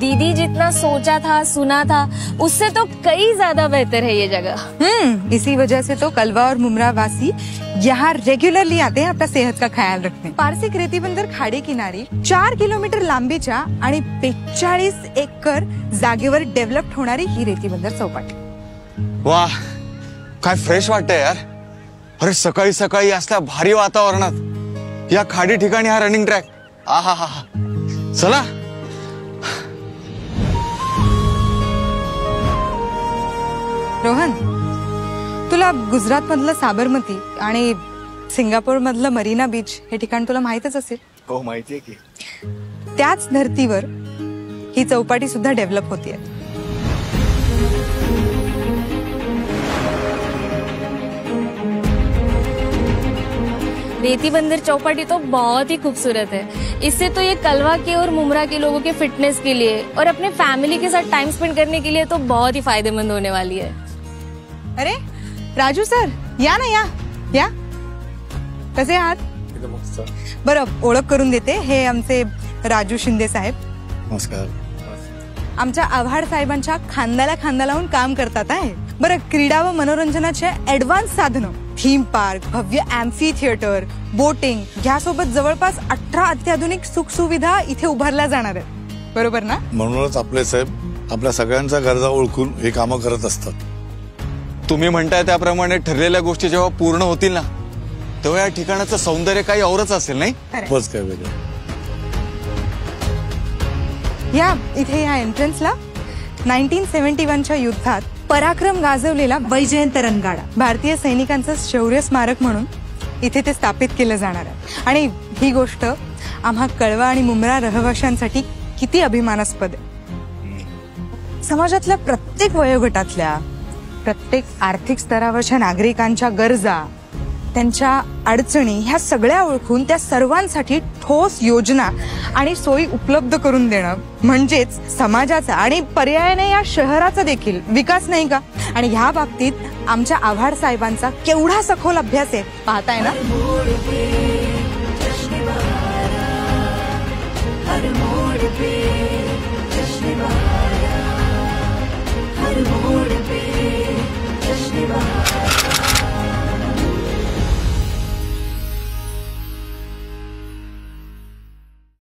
दीदी जितना सोचा था सुना था उससे तो कई ज्यादा बेहतर है ये जगह। इसी वजह से तो कलवा और मुमरा वासी यहाँ रेग्युलरली आते हैं अपना सेहत का ख्याल रखने। पारसिक रेती बंदर खाडी किनारी 4 किलोमीटर लांबीच्या आणि 42 एकर जागेवर डेव्हलप होणारी ही रेती बंदर चौपाटी। वाह, काय फ्रेश वाटतंय यार। अरे सकाळी सकाळी असल्या भारी वातावरणात या खाडी ठिकाणी हा रनिंग ट्रॅक, आहा हा हा। चला रोहन, तुला गुजरात मधलं साबरमती आणि सिंगापूर मधलं मरीना बीच हे ठिकाण तुला माहितच असेल। हो, माहितीये की। त्याच धर्तीवर ही चौपाटी सुद्धा डेव्हलप होतीये। रेती बंदर चौपाटी तो बहुत ही खूबसूरत है। इससे तो ये कलवा के और मुमरा के लोगों के फिटनेस के लिए और अपने फैमिली के साथ टाइम स्पेंड करने के लिए तो बहुत ही फायदेमंद होने वाली है। अरे राजू सर, या ना, या कसे आहात? बरं, ओळख करून देते, हे आमचे राजू शिंदे साहेब। नमस्कार। आमच्या आव्हाड साहेबांच्या खांद्याला खांदा लावून काम करतात आहे। बरं, क्रीडा व मनोरंजनाचे ऍडव्हान्स साधनं, थीम पार्क, भव्य एम्फी थिएटर, बोटिंग यासोबत जवळपास 18 अत्याधुनिक सुख सुविधा इथे उभारल्या जाणार आहेत, बरोबर ना? म्हणूनच आपले साहेब आपल्या सगळ्यांच्या गरजा ओळखून हे कामं करत असतात। तुम्ही म्हणताय त्याप्रमाणे ठरलेल्या गोष्टी जेव्हा पूर्ण होतील ना, तेव्हा या ठिकाणाचं सौंदर्य काही औरच असेल, नाही? बस काय वेगळं। या इथे या एंट्रन्सला 1971च्या युद्धात पराक्रम गाजवलेला वैजयंत रणगाडा, भारतीय सैनिकांचं शौर्य स्मारक म्हणून इथे ते स्थापित केलं जाणार आहे। आणि ही गोष्ट आम्हा कळवा आणि मुमरा रहिवाशांसाठी किती अभिमानास्पद आहे। समाजातल्या प्रत्येक वयोगटातल्या, प्रत्येक आर्थिक स्तरावरच्या नागरिकांच्या गरजा, त्यांच्या अडचणी ह्या सगळ्या ओळखून त्या सर्वांसाठी ठोस योजना आणि सोयी उपलब्ध करून देणं म्हणजेच समाजाचा आणि पर्यायाने या शहराचा देखील विकास, नाही का? आणि ह्या बाबतीत आमच्या आव्हाड साहेबांचा केवढा सखोल अभ्यास आहे पाहताय ना। हर मोड़ पे जश्न बहार।